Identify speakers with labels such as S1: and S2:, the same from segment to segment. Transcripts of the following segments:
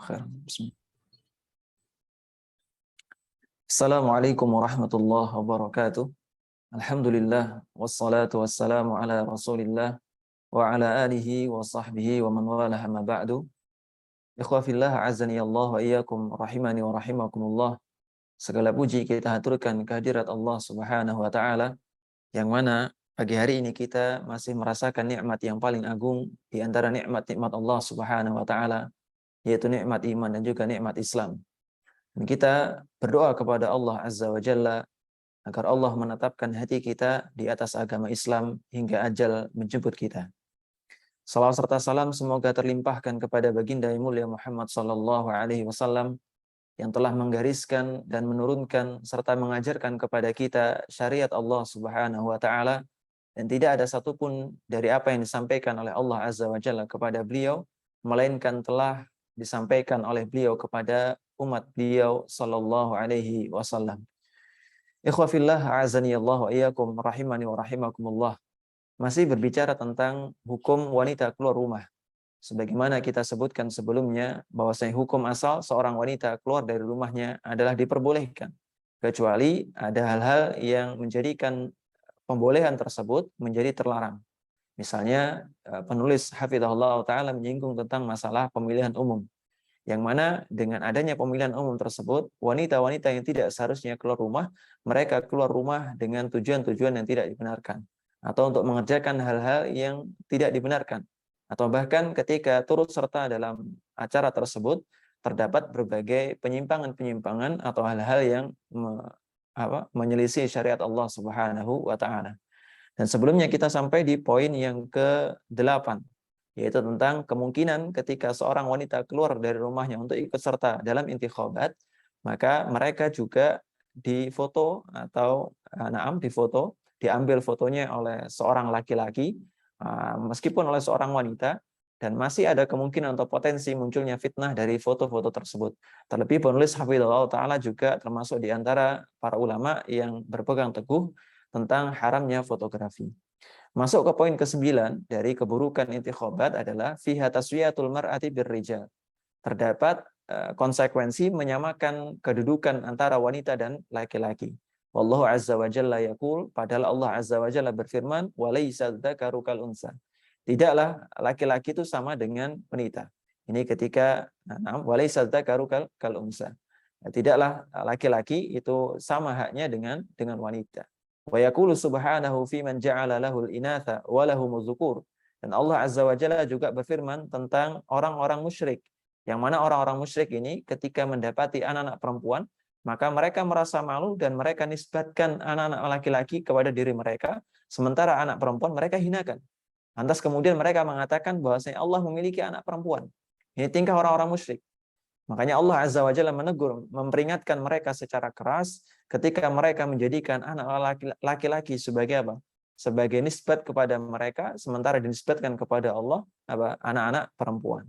S1: khairan. Assalamualaikum warahmatullahi wabarakatuh. Alhamdulillah wassalatu wassalamu ala Rasulillah wa ala alihi wa sahbihi wa man walah amma ba'du. Ikhwafillah azani Allah wa iyyakum rahimani wa rahimakumullah. Segala puji kita haturkan kehadirat Allah Subhanahu wa taala yang mana pagi hari ini kita masih merasakan nikmat yang paling agung di antara nikmat-nikmat Allah Subhanahu wa taala, yaitu nikmat iman dan juga nikmat Islam. Dan kita berdoa kepada Allah Azza wa Jalla agar Allah menetapkan hati kita di atas agama Islam hingga ajal menjemput kita. Salawat serta salam semoga terlimpahkan kepada baginda yang mulia Muhammad sallallahu alaihi wasallam yang telah menggariskan dan menurunkan serta mengajarkan kepada kita syariat Allah Subhanahu wa taala, dan tidak ada satupun dari apa yang disampaikan oleh Allah Azza wa Jalla kepada beliau melainkan telah disampaikan oleh beliau kepada umat beliau sallallahu alaihi wasallam. Ikhwafillah a'azani Allah wa iyyakum rahimani wa rahimakumullah. Masih berbicara tentang hukum wanita keluar rumah. Sebagaimana kita sebutkan sebelumnya bahwasanya hukum asal seorang wanita keluar dari rumahnya adalah diperbolehkan, kecuali ada hal-hal yang menjadikan pembolehan tersebut menjadi terlarang. Misalnya penulis hafizahullah taala menyinggung tentang masalah pemilihan umum, yang mana dengan adanya pemilihan umum tersebut, wanita-wanita yang tidak seharusnya keluar rumah, mereka keluar rumah dengan tujuan-tujuan yang tidak dibenarkan, atau untuk mengerjakan hal-hal yang tidak dibenarkan, atau bahkan ketika turut serta dalam acara tersebut terdapat berbagai penyimpangan-penyimpangan atau hal-hal yang menyelisih syariat Allah Subhanahu wa taala. Dan sebelumnya kita sampai di poin yang ke-8, yaitu tentang kemungkinan ketika seorang wanita keluar dari rumahnya untuk ikut serta dalam intikhabat, maka mereka juga difoto atau difoto, diambil fotonya oleh seorang laki-laki meskipun oleh seorang wanita, dan masih ada kemungkinan atau potensi munculnya fitnah dari foto-foto tersebut. Terlebih penulis hafizahullah taala juga termasuk di antara para ulama yang berpegang teguh tentang haramnya fotografi. Masuk ke poin ke-9 dari keburukan intikhabat adalah fiha taswiyatul mar'ati birrijal. Terdapat konsekuensi menyamakan kedudukan antara wanita dan laki-laki. Wallahu azza wa jalla yaqul, padahal Allah azza wa jalla berfirman, walaisa dzakaru kal unsa. Tidaklah laki-laki itu sama dengan wanita. Ini ketika walaisa dzakaru kal unsa. Tidaklah laki-laki itu sama haknya dengan wanita. Wa yaqulu subhanahu fi man ja'ala lahul inatha wa lahumuz zukur. Dan Allah azza wa jalla juga berfirman tentang orang-orang musyrik, yang mana orang-orang musyrik ini ketika mendapati anak-anak perempuan, maka mereka merasa malu dan mereka nisbatkan anak-anak laki-laki kepada diri mereka, sementara anak perempuan mereka hinakan. Lantas kemudian mereka mengatakan bahwasanya Allah memiliki anak perempuan. Ini tingkah orang-orang musyrik. Makanya Allah Azza wa Jalla menegur, memperingatkan mereka secara keras ketika mereka menjadikan anak laki-laki sebagai apa? Sebagai nisbat kepada mereka, sementara dinisbatkan kepada Allah anak-anak perempuan.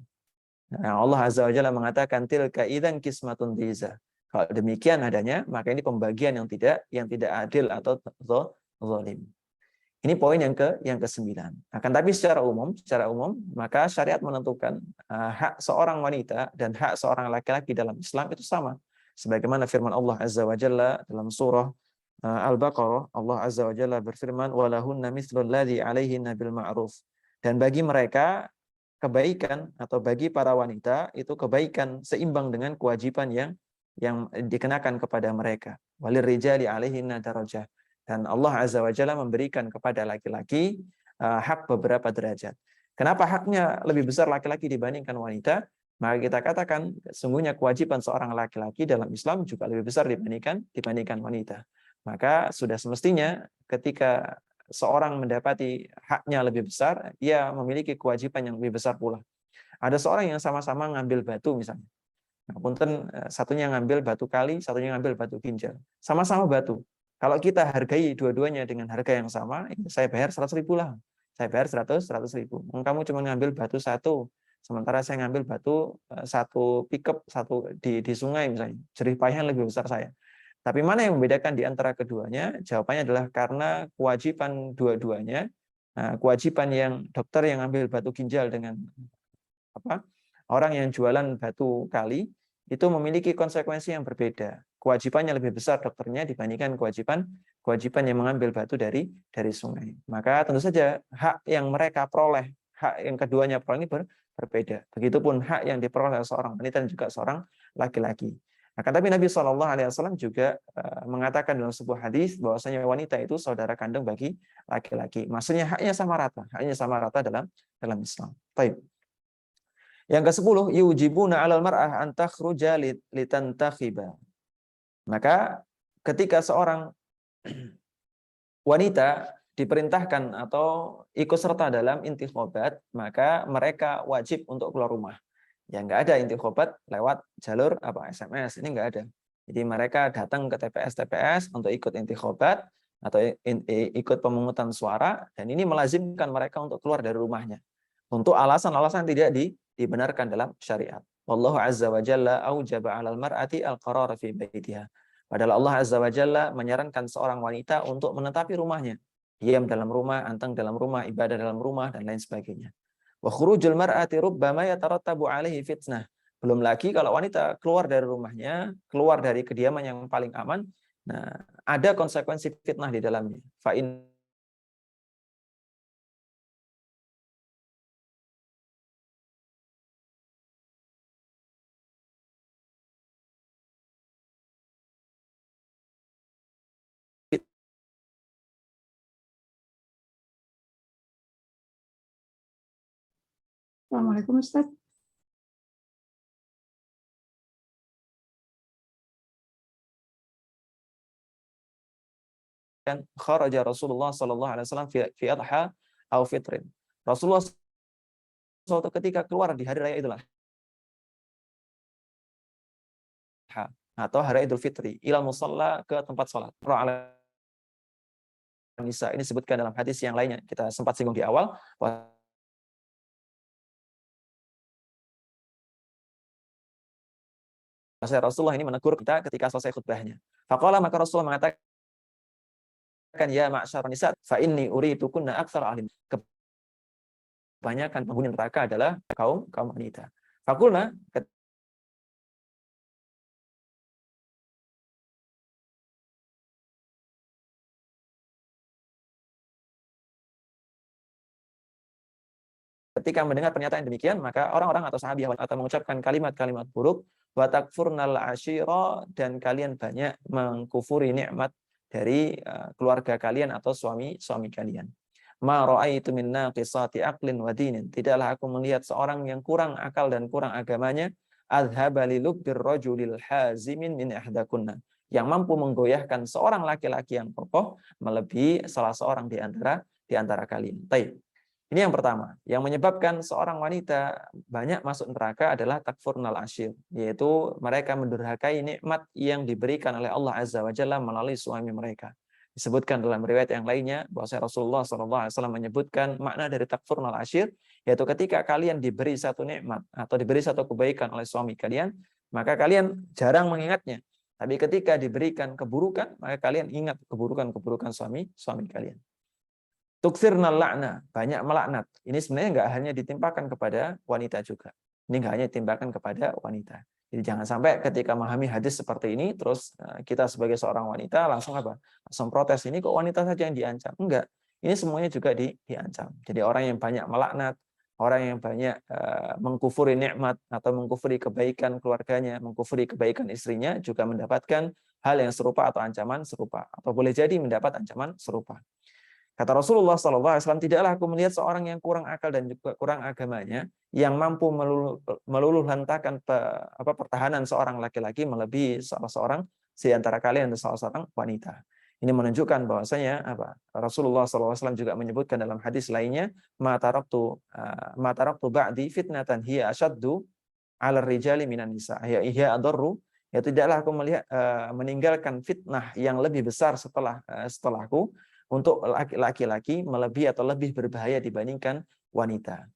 S1: Nah, Allah Azza wa Jalla mengatakan tilka idzan qismatun dhiza. Kalau demikian adanya, maka ini pembagian yang tidak adil atau zalim. Ini poin yang ke-9. Akan tapi secara umum maka syariat menentukan hak seorang wanita dan hak seorang laki-laki dalam Islam itu sama. Sebagaimana firman Allah Azza wa Jalla dalam surah Al-Baqarah, Allah Azza wa Jalla berfirman, walahunna mithlul ladzi 'alaihinna bil ma'ruf. Dan bagi mereka kebaikan, atau bagi para wanita itu kebaikan seimbang dengan kewajiban yang dikenakan kepada mereka. Walirrijali 'alaihinna darajah. Dan Allah Azza wa Jalla memberikan kepada laki-laki hak beberapa derajat. Kenapa haknya lebih besar laki-laki dibandingkan wanita? Maka kita katakan sungguhnya kewajiban seorang laki-laki dalam Islam juga lebih besar dibandingkan wanita. Maka sudah semestinya ketika seorang mendapati haknya lebih besar, ia memiliki kewajiban yang lebih besar pula. Ada seorang yang sama-sama ngambil batu misalnya. Nah, punten satunya ngambil batu kali, satunya ngambil batu ginjal. Sama-sama batu. Kalau kita hargai dua-duanya dengan harga yang sama, saya bayar 100.000 lah. Saya bayar 100.000. Kamu cuma ngambil batu satu, sementara saya ngambil batu satu pickup, satu di sungai misalnya. Jerih payahnya lebih besar saya. Tapi mana yang membedakan di antara keduanya? Jawabannya adalah karena kewajiban dua-duanya, kewajiban yang dokter yang ngambil batu ginjal dengan Orang yang jualan batu kali itu memiliki konsekuensi yang berbeda. Kewajibannya lebih besar dokternya dibandingkan kewajiban yang mengambil batu dari sungai. Maka tentu saja hak yang mereka peroleh, hak yang keduanya peroleh ini berbeda. Begitupun hak yang diperoleh oleh seorang wanita dan juga seorang laki-laki. Akan tapi Nabi SAW juga mengatakan dalam sebuah hadis bahwasanya wanita itu saudara kandung bagi laki-laki. Maksudnya haknya sama rata dalam Islam. Baik. Yang ke-10, yujibuna 'alal mar'ah an takhruja litantakhiba. Maka ketika seorang wanita diperintahkan atau ikut serta dalam intikhabat, maka mereka wajib untuk keluar rumah. Ya nggak ada intikhabat lewat jalur SMS, ini nggak ada. Jadi mereka datang ke TPS untuk ikut intikhabat atau ikut pemungutan suara, dan ini melazimkan mereka untuk keluar dari rumahnya untuk alasan-alasan tidak dibenarkan dalam syariat. Wallahu azza wa jalla aujaba 'alal mar'ati al-qarar fi baitiha. Padahal Allah azza wa jalla menyarankan seorang wanita untuk menetapi rumahnya. Diam dalam rumah, anteng dalam rumah, ibadah dalam rumah, dan lain sebagainya. Wa khurujul mar'ati rubbama yatarattabu 'alaihi fitnah. Belum lagi kalau wanita keluar dari rumahnya, keluar dari kediaman yang paling aman, nah ada konsekuensi fitnah di dalamnya. Fa in
S2: Assalamualaikum Ustaz.
S1: kharaja Rasulullah sallallahu alaihi wasallam fi adha au fitrin. Rasulullah suatu ketika keluar di hari raya Idul Adha atau hari Idul Fitri, ilal musalla, ke tempat sholat. Nisa ini disebutkan dalam hadis yang lainnya, kita sempat singgung di awal. Rasulullah ini menegur kita ketika selesai khutbahnya. Faqala, maka Rasulullah mengatakan, ya ma'syar nisa, fa inni uritukunna aktsar alim. Kebanyakan penghuni neraka adalah kaum wanita. Faqulna, ketika mendengar pernyataan demikian, maka orang-orang atau sahabiah atau mengucapkan kalimat-kalimat buruk, wa takfurnal ashira, dan kalian banyak mengkufuri nikmat dari keluarga kalian atau suami kalian. Ma ra'aitu min naqisati aqlin wa dinin. Tidaklah aku melihat seorang yang kurang akal dan kurang agamanya, adhaba li lubbir rajulil hazimin min ihdakunna, yang mampu menggoyahkan seorang laki-laki yang kokoh melebihi salah seorang di antara kalian. Baik. Ini yang pertama, yang menyebabkan seorang wanita banyak masuk neraka adalah takfurnal ashir, yaitu mereka mendurhakai nikmat yang diberikan oleh Allah Azza wa Jalla melalui suami mereka. Disebutkan dalam riwayat yang lainnya bahwa Rasulullah SAW menyebutkan makna dari takfurnal ashir, yaitu ketika kalian diberi satu nikmat atau diberi satu kebaikan oleh suami kalian, maka kalian jarang mengingatnya. Tapi ketika diberikan keburukan, maka kalian ingat keburukan suami kalian. Tuksirnal la'na, banyak melaknat. Ini sebenarnya nggak hanya ditimpakan kepada wanita juga. Ini nggak hanya ditimpakan kepada wanita. Jadi jangan sampai ketika memahami hadis seperti ini, terus kita sebagai seorang wanita langsung apa? Langsung protes, ini kok wanita saja yang diancam? Enggak. Ini semuanya juga diancam. Jadi orang yang banyak melaknat, orang yang banyak mengkufuri nikmat atau mengkufuri kebaikan keluarganya, mengkufuri kebaikan istrinya, juga mendapatkan hal yang serupa atau ancaman serupa. Atau boleh jadi mendapat ancaman serupa. Kata Rasulullah SAW, tidaklah aku melihat seorang yang kurang akal dan juga kurang agamanya yang mampu meluluh lantakan pertahanan seorang laki-laki melebihi salah seorang di antara kalian dan salah seorang wanita. Ini menunjukkan bahwasanya Rasulullah SAW juga menyebutkan dalam hadis lainnya, ma taraktu ba'di fitnatan hiya asyaddu 'ala rijali minan nisa, hiya adarru, ya tidaklah aku melihat meninggalkan fitnah yang lebih besar setelahku untuk laki-laki melebihi atau lebih berbahaya dibandingkan wanita.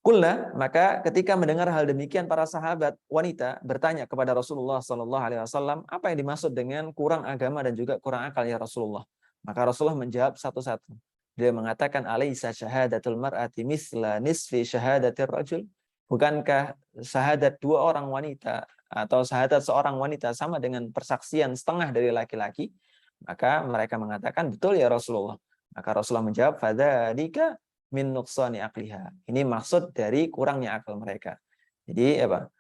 S1: Kulna, maka ketika mendengar hal demikian, para sahabat wanita bertanya kepada Rasulullah SAW, apa yang dimaksud dengan kurang agama dan juga kurang akal ya Rasulullah? Maka Rasulullah menjawab satu-satu. Dia mengatakan alaisa syahadatul mar'ati misla nisfi syahadatir rajul? Bukankah syahadat dua orang wanita atau syahadat seorang wanita sama dengan persaksian setengah dari laki-laki? Maka mereka mengatakan, betul ya Rasulullah. Maka Rasulullah menjawab, fadzalika min nuqsani aqliha. Ini maksud dari kurangnya akal mereka. Jadi apa?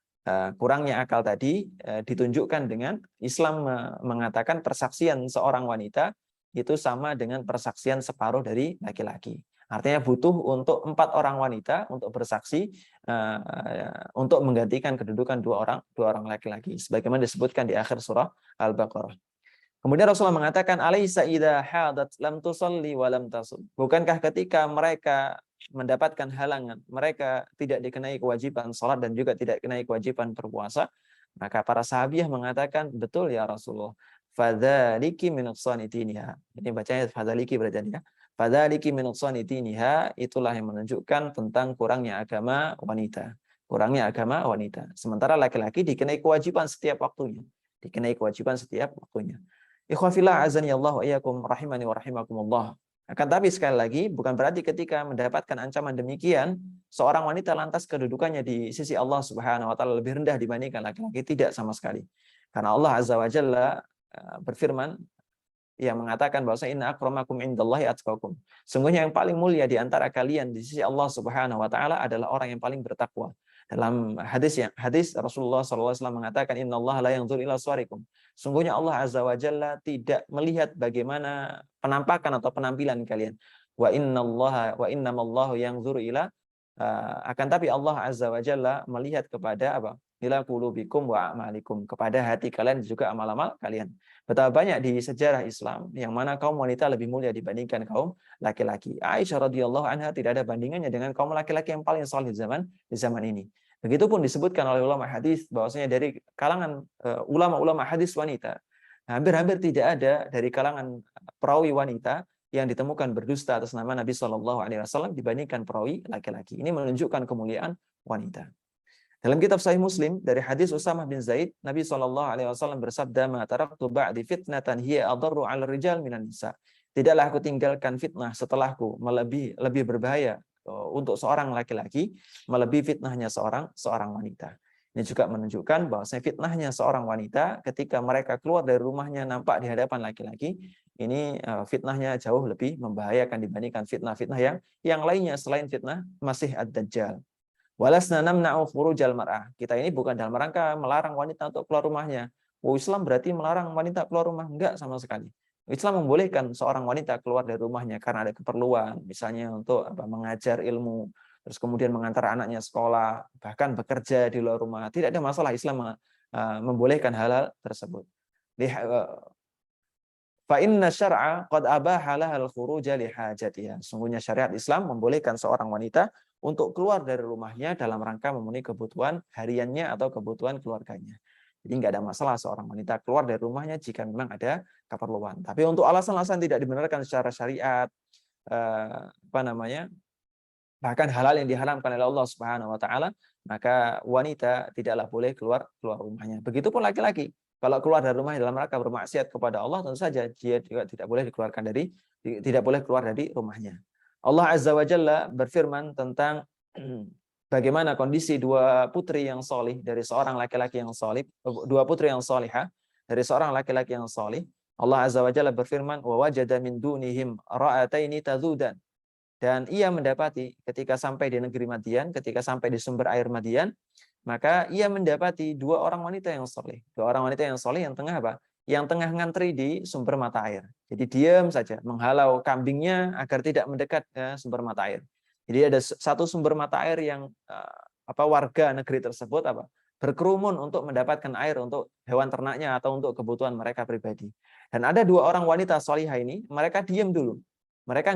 S1: Kurangnya akal tadi ditunjukkan dengan Islam mengatakan persaksian seorang wanita itu sama dengan persaksian separuh dari laki-laki. Artinya butuh untuk 4 orang wanita untuk bersaksi untuk menggantikan kedudukan dua orang laki-laki. Sebagaimana disebutkan di akhir surah Al-Baqarah. Kemudian Rasulullah mengatakan, alaisa idza hadat lam tusalli wa lam tasum. Bukankah ketika mereka mendapatkan halangan, mereka tidak dikenai kewajiban salat dan juga tidak dikenai kewajiban berpuasa? Maka para sahabiah mengatakan, betul ya Rasulullah. Fadzaliki min nuqsanitiniha. Ini bacanya fadzaliki berarti ya. Fadzaliki min nuqsanitiniha, itulah yang menunjukkan tentang kurangnya agama wanita. Kurangnya agama wanita. Sementara laki-laki dikenai kewajiban setiap waktunya. Dikenai kewajiban setiap waktunya. Ikhwafillah azani Allah wa iyyakum rahimani wa rahimakumullah. Akan tapi sekali lagi bukan berarti ketika mendapatkan ancaman demikian seorang wanita lantas kedudukannya di sisi Allah Subhanahu wa taala lebih rendah dibandingkan laki-laki, tidak sama sekali. Karena Allah Azza wa Jalla berfirman yang mengatakan bahwa inna akramakum indallahi atqakum. Sungguhnya yang paling mulia di antara kalian di sisi Allah Subhanahu wa taala adalah orang yang paling bertakwa. Dalam hadis Rasulullah SAW mengatakan innallaha la yanzur ila suwarikum. Sungguhnya Allah Azza wa Jalla tidak melihat bagaimana penampakan atau penampilan kalian. Wa innamallahu yanzur ila akan tapi Allah Azza wa Jalla melihat kepada apa? Ila qulubikum wa a'malikum, kepada hati kalian juga amal-amal kalian. Betapa banyak di sejarah Islam yang mana kaum wanita lebih mulia dibandingkan kaum laki-laki. Aisyah radhiyallahu anha tidak ada bandingannya dengan kaum laki-laki yang paling saleh di zaman ini. Begitupun disebutkan oleh ulama hadis bahwasanya dari kalangan ulama-ulama hadis wanita hampir-hampir tidak ada dari kalangan perawi wanita yang ditemukan berdusta atas nama Nabi Shallallahu Alaihi Wasallam dibandingkan perawi laki-laki. Ini menunjukkan kemuliaan wanita. Dalam kitab Sahih Muslim dari hadis Usamah bin Zaid, Nabi Shallallahu Alaihi Wasallam bersabda, "Ma taraktu ba'di fitnatan hiya adarru 'ala rijal minan nisa." Tidaklah aku tinggalkan fitnah setelahku lebih berbahaya untuk seorang laki-laki melebihi fitnahnya seorang wanita. Ini juga menunjukkan bahwa fitnahnya seorang wanita ketika mereka keluar dari rumahnya nampak di hadapan laki-laki, ini fitnahnya jauh lebih membahayakan dibandingkan fitnah-fitnah yang lainnya selain fitnah Masih Ad-Dajjal. Walasna namna'u khurujal mar'ah. Kita ini bukan dalam rangka melarang wanita untuk keluar rumahnya. Islam berarti melarang wanita keluar rumah? Enggak sama sekali. Islam membolehkan seorang wanita keluar dari rumahnya karena ada keperluan, misalnya untuk mengajar ilmu, terus kemudian mengantar anaknya sekolah, bahkan bekerja di luar rumah. Tidak ada masalah, Islam membolehkan hal-hal tersebut. Fa inna syar'a qad abaha lahal khuruja li hajatiha. Sungguhnya syariat Islam membolehkan seorang wanita untuk keluar dari rumahnya dalam rangka memenuhi kebutuhan hariannya atau kebutuhan keluarganya. Jadi nggak ada masalah seorang wanita keluar dari rumahnya jika memang ada keperluan. Tapi untuk alasan-alasan tidak dibenarkan secara syariat, bahkan hal-hal yang diharamkan oleh Allah Subhanahu wa taala, maka wanita tidaklah boleh keluar rumahnya. Begitupun laki-laki. Kalau keluar dari rumah dalam rangka bermaksiat kepada Allah, tentu saja dia juga tidak boleh keluar dari rumahnya. Allah Azza wa Jalla berfirman tentang bagaimana kondisi dua putri yang solih dari seorang laki-laki yang solih, dua putri yang solihah dari seorang laki-laki yang solih. Allah Azza wa Jalla berfirman, wa wajada min dunihim ra'ataini tazudan. Dan ia mendapati ketika sampai di negeri Madian, ketika sampai di sumber air Madian, maka ia mendapati dua orang wanita yang soleh. Dua orang wanita yang soleh yang tengah apa? Yang tengah ngantri di sumber mata air. Jadi diam saja, menghalau kambingnya agar tidak mendekat ke sumber mata air. Jadi ada satu sumber mata air yang warga negeri tersebut berkerumun untuk mendapatkan air untuk hewan ternaknya atau untuk kebutuhan mereka pribadi. Dan ada dua orang wanita solihah ini, mereka diam dulu. Mereka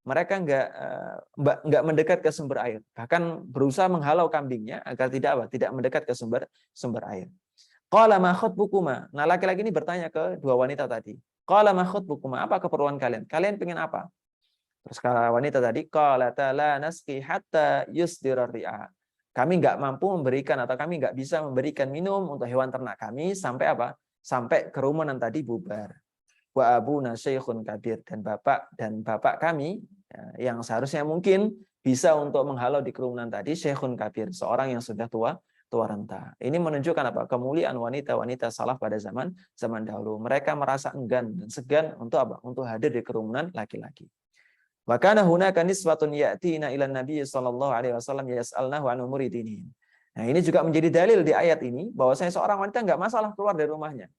S1: mereka nggak mendekat ke sumber air, bahkan berusaha menghalau kambingnya agar tidak mendekat ke sumber air. Qala ma khatbukuma. Nah, laki-laki ini bertanya ke dua wanita tadi. Qala ma khatbukuma, apa keperluan kalian? Kalian pengen apa? Terus kata wanita tadi, qalata la nasqi hatta yusdira ri'a. Kami nggak mampu memberikan atau kami nggak bisa memberikan minum untuk hewan ternak kami sampai Sampai kerumunan tadi bubar. wa abuna syaikhun kabir, dan bapak kami yang seharusnya mungkin bisa untuk menghalau di kerumunan tadi, syaikhun kabir, seorang yang sudah tua renta. Ini menunjukkan apa? Kemuliaan wanita-wanita salaf pada zaman dahulu. Mereka merasa enggan dan segan untuk apa? Untuk hadir di kerumunan laki-laki. Wa kana hunaka niswatun ya'tina ila Nabi sallallahu alaihi wasallam yas'alnahu an umuri dinihim. Nah, ini juga menjadi dalil di ayat ini bahwasanya seorang wanita enggak masalah keluar dari rumahnya.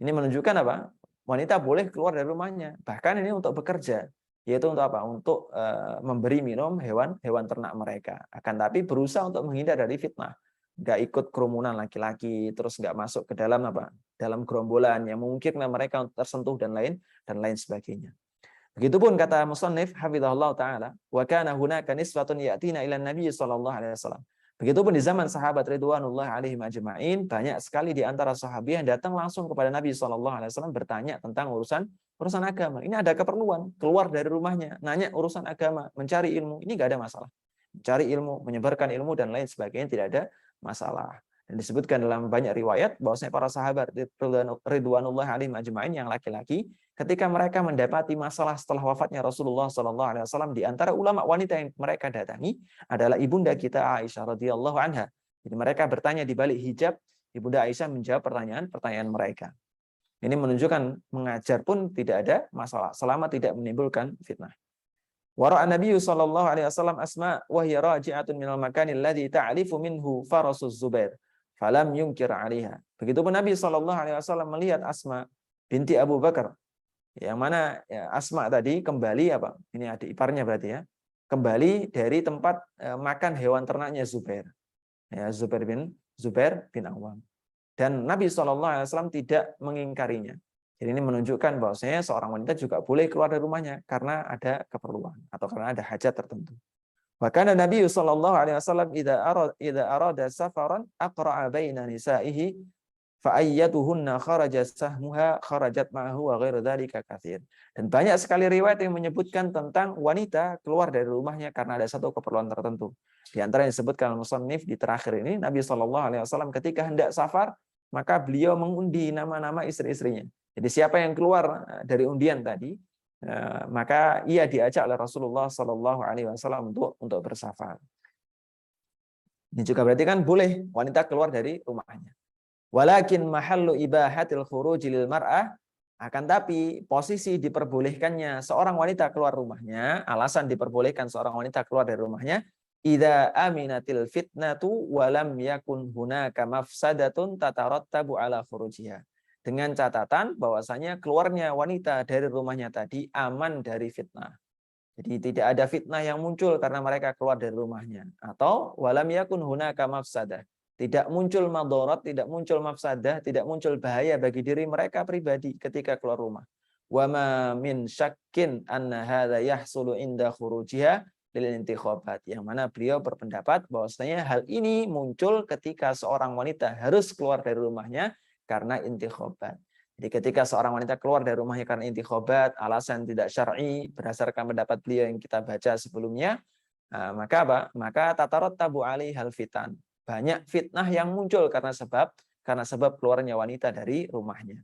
S1: Ini menunjukkan apa? Wanita boleh keluar dari rumahnya. Bahkan ini untuk bekerja, yaitu untuk apa? Untuk memberi minum hewan ternak mereka. Akan tapi berusaha untuk menghindar dari fitnah. Enggak ikut kerumunan laki-laki, terus enggak masuk ke dalam apa? Dalam gerombolan yang mungkin mereka tersentuh dan lain sebagainya. Begitupun kata musannif hafizahullah taala, wa kana hunaka niswatun ya'tina ila Nabi sallallahu alaihi wasallam. Begitupun di zaman sahabat ridwanullah alaihim ajma'in, banyak sekali di antara sahabat yang datang langsung kepada Nabi sallallahu alaihi wasallam bertanya tentang urusan agama. Ini ada keperluan, keluar dari rumahnya, nanya urusan agama, mencari ilmu, ini enggak ada masalah. Mencari ilmu, menyebarkan ilmu dan lain sebagainya tidak ada masalah. Dan disebutkan dalam banyak riwayat bahwasanya para sahabat ridwanullah alaihim ajma'in yang laki-laki, ketika mereka mendapati masalah setelah wafatnya Rasulullah SAW, di antara ulama wanita yang mereka datangi adalah ibunda kita Aisyah radhiyallahu anha. Jadi mereka bertanya di balik hijab, ibunda Aisyah menjawab pertanyaan mereka. Ini menunjukkan mengajar pun tidak ada masalah selama tidak menimbulkan fitnah. Wara'a Nabi sallallahu alaihi wasallam Asma wa hiya raji'atun minal makani alladhi ta'alifu minhu farasuz Zubair falam yunkir 'alaiha. Begitupun Nabi sallallahu alaihi wasallam melihat Asma binti Abu Bakar, yang mana ya, Asma tadi kembali apa? Ini adik iparnya berarti ya. Kembali dari tempat makan hewan ternaknya Zubair. Ya, Zubair bin Awam. Dan Nabi SAW tidak mengingkarinya. Jadi ini menunjukkan bahwasanya seorang wanita juga boleh keluar dari rumahnya karena ada keperluan atau karena ada hajat tertentu. Bahkan Nabi SAW idza arada safaran aqra'a baina nisa'ihi fa ayyatuhunna kharajat sahmuha kharajat ma'ahu wa ghairu dzalika katsir. Dan banyak sekali riwayat yang menyebutkan tentang wanita keluar dari rumahnya karena ada satu keperluan tertentu. Di antara yang disebutkan musannif di terakhir ini, Nabi SAW ketika hendak safar, maka beliau mengundi nama-nama istri-istrinya. Jadi siapa yang keluar dari undian tadi, maka ia diajak oleh Rasulullah SAW untuk bersafar. Ini juga berarti kan boleh wanita keluar dari rumahnya. Walakin mahallu ibahatil khuruji lil mar'ah, akan tapi posisi diperbolehkannya seorang wanita keluar rumahnya, alasan diperbolehkan seorang wanita keluar dari rumahnya, idza aminatil fitnatu wa lam yakun hunaka mafsadatun tatarattabu ala khurujiha. Dengan catatan bahwasanya keluarnya wanita dari rumahnya tadi aman dari fitnah. Jadi tidak ada fitnah yang muncul karena mereka keluar dari rumahnya. Atau walam yakun hunaka mafsadah. Tidak muncul madharat, tidak muncul mafsadah, tidak muncul bahaya bagi diri mereka pribadi ketika keluar rumah. Wa ma min syakkin anna hadza yahsulu inda khurujiha lil intikhabat. Yang mana beliau berpendapat bahwasanya hal ini muncul ketika seorang wanita harus keluar dari rumahnya karena intikhabat. Jadi ketika seorang wanita keluar dari rumahnya karena intikhabat, alasan tidak syar'i berdasarkan pendapat beliau yang kita baca sebelumnya, maka apa? Maka tatarattabu alaihal fitan. Banyak fitnah yang muncul karena sebab keluarnya wanita dari rumahnya.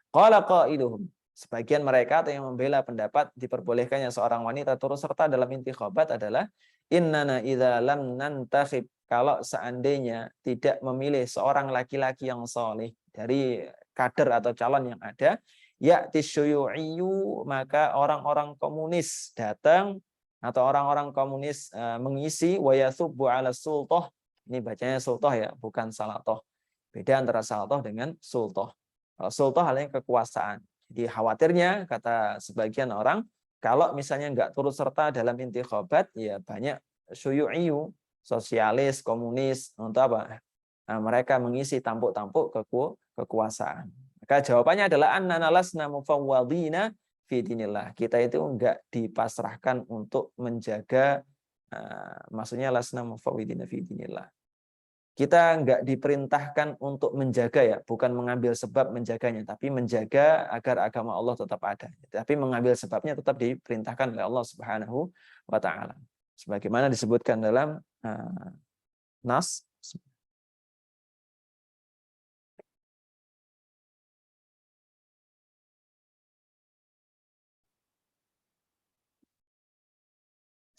S1: Qala qailuhum, sebagian mereka atau yang membela pendapat diperbolehkannya seorang wanita turut serta dalam intikhabat adalah innana idza lam nantakhib, kalau seandainya tidak memilih seorang laki-laki yang saleh dari kader atau calon yang ada, ya'ti syuyu'iyyu, maka orang-orang komunis datang atau orang-orang komunis mengisi wa yasubbu 'ala sultah. Ini bacanya sultah ya, bukan salatoh. Beda antara salatoh dengan sultah. Kalau sultah halnya kekuasaan. Jadi khawatirnya kata sebagian orang, kalau misalnya nggak turut serta dalam intikhabat, ya banyak syuyu'iyyu, sosialis, komunis, untuk apa? Nah, mereka mengisi tampuk-tampuk kekuasaan. Maka jawabannya adalah annana lasna mufawwadina fi dinillah. Kita itu enggak dipasrahkan untuk menjaga, maksudnya lasna mufawwadina fi dinillah. Kita enggak diperintahkan untuk menjaga ya, bukan mengambil sebab menjaganya, tapi menjaga agar agama Allah tetap ada. Tapi mengambil sebabnya tetap diperintahkan oleh Allah Subhanahu wa taala. Sebagaimana disebutkan dalam nas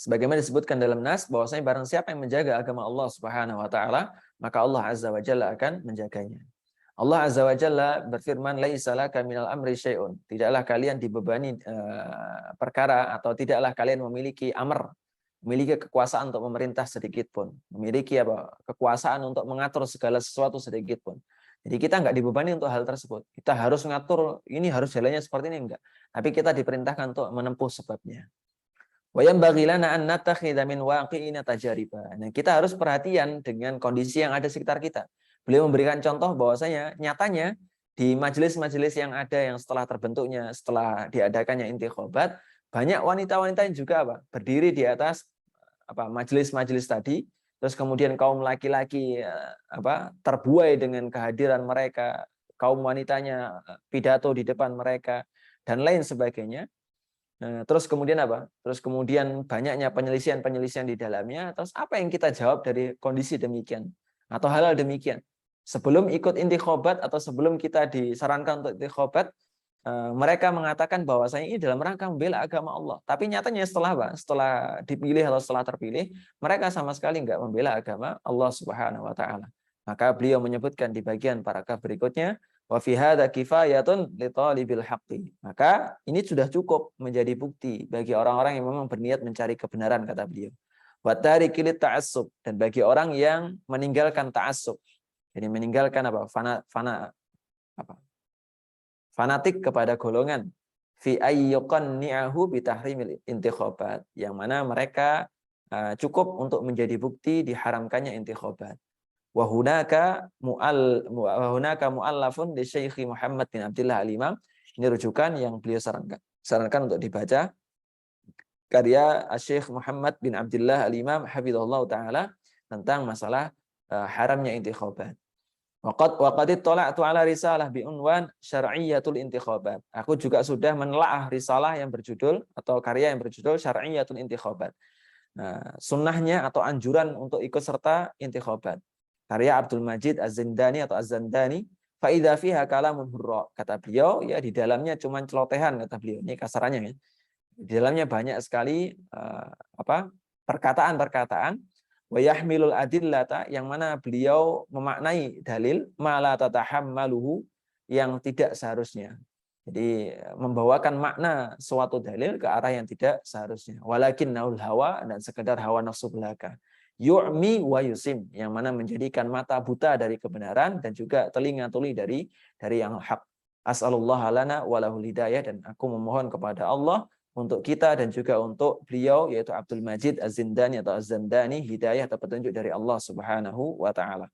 S1: Sebagaimana disebutkan dalam nas bahwasanya barang siapa yang menjaga agama Allah Subhanahu wa taala, maka Allah Azza wa Jalla akan menjaganya. Allah Azza wa Jalla berfirman, "Laisa laka minal amri syai'un." Tidaklah kalian dibebani perkara atau tidaklah kalian memiliki amr, memiliki kekuasaan untuk memerintah sedikit pun, memiliki kekuasaan untuk mengatur segala sesuatu sedikit pun. Jadi kita nggak dibebani untuk hal tersebut. Kita harus mengatur ini harus jalannya seperti ini enggak. Tapi kita diperintahkan untuk menempuh sebabnya. Wa yanbaghi lana an nattakhidha min waqi'ina tajariba. Nah, kita harus perhatian dengan kondisi yang ada sekitar kita. Beliau memberikan contoh bahwasanya nyatanya di majelis-majelis yang ada yang setelah terbentuknya, setelah diadakannya intikhabat, banyak wanita-wanita yang juga berdiri di atas majelis-majelis tadi, terus kemudian kaum laki-laki terbuai dengan kehadiran mereka, kaum wanitanya pidato di depan mereka dan lain sebagainya. Nah, terus kemudian Terus kemudian banyaknya penyelisihan-penyelisihan di dalamnya. Terus apa yang kita jawab dari kondisi demikian atau hal-hal demikian? Sebelum ikut intikhabat atau sebelum kita disarankan untuk intikhabat, mereka mengatakan bahwasanya ini dalam rangka membela agama Allah. Tapi nyatanya setelah dipilih atau setelah terpilih, mereka sama sekali nggak membela agama Allah Subhanahu wa taala. Maka beliau menyebutkan di bagian paragraf berikutnya, wa fi hadza kifayatun li talibil haqqi. Maka ini sudah cukup menjadi bukti bagi orang-orang yang memang berniat mencari kebenaran, kata beliau. Wa tarikil ta'assub, dan bagi orang yang meninggalkan ta'assub. Jadi meninggalkan fanatik kepada golongan fi ayyuqanni'ahu bi tahrimil intikhabat, yang mana mereka cukup untuk menjadi bukti diharamkannya intikhabat. Wa hunaka mu'allafun di Syekh Muhammad bin Abdullah Al-Imam. Ini rujukan yang beliau sarankan untuk dibaca, karya Syekh Muhammad bin Abdullah Al-Imam hafizahullah taala tentang masalah haramnya intikhabat. Waqad ittala'tu ala risalah bi unwan syar'iyyatul intikhabat. Aku juga sudah menelaah risalah yang berjudul atau karya yang berjudul Syar'iyyatul Intikhabat. Nah, sunnahnya atau anjuran untuk ikut serta intikhabat. Karya Abdul Majid Az-Zindani atau Az-Zandani, fa idza fiha kalamun hurra. Kata beliau, ya di dalamnya cuma celotehan, kata beliau. Ini kasarannya ya. Di dalamnya banyak sekali perkataan-perkataan wa yahmilul adillata, yang mana beliau memaknai dalil ma la tatahammaluhu, yang tidak seharusnya. Jadi membawakan makna suatu dalil ke arah yang tidak seharusnya. Walakin naul hawa, dan sekedar hawa nafsu belaka. Yu'mi wa yusim, yang mana menjadikan mata buta dari kebenaran dan juga telinga tuli dari yang hak. As'alullah lana wa lahul hidayah, dan aku memohon kepada Allah untuk kita dan juga untuk beliau, yaitu Abdul Majid Az-Zindani atau Az-Zandani, hidayah atau petunjuk dari Allah Subhanahu wa taala.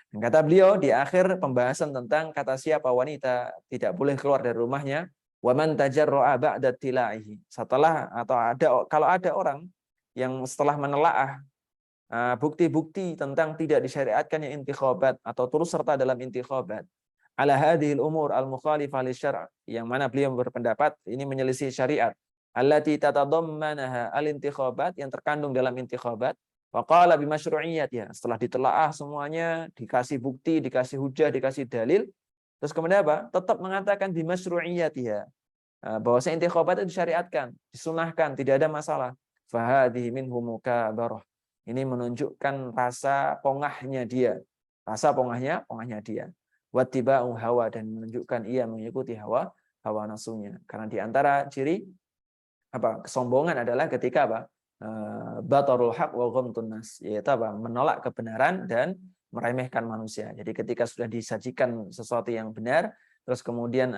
S1: Dan kata beliau di akhir pembahasan tentang kata siapa wanita tidak boleh keluar dari rumahnya, wa man tajarra'a ba'da tilaihi. Setelah kalau ada orang yang setelah menelaah bukti-bukti tentang tidak disyariatkannya intikhabat atau turut serta dalam intikhabat, ala hadhil umur al-mukhalifah lisyara', yang mana beliau berpendapat ini menyelisih syariat, allati tatadammanaha al-intikhabat, yang terkandung dalam intikhabat, wa qala bi masyru'iyyatiha, setelah ditelaah semuanya, dikasih bukti, dikasih hujah, dikasih dalil, terus kemudian tetap mengatakan bi masyru'iyyatiha, bahwasanya intikhabat itu disyariatkan, disunahkan, tidak ada masalah. Fa hadhihi minhu mukabarah. Ini menunjukkan rasa pongahnya dia. Rasa pongahnya dia. Wattiba'u hawa, dan menunjukkan ia mengikuti hawa nafsunya. Karena di antara ciri kesombongan adalah ketika batarul haq wa ghamtun nas, yaitu menolak kebenaran dan meremehkan manusia. Jadi ketika sudah disajikan sesuatu yang benar, terus kemudian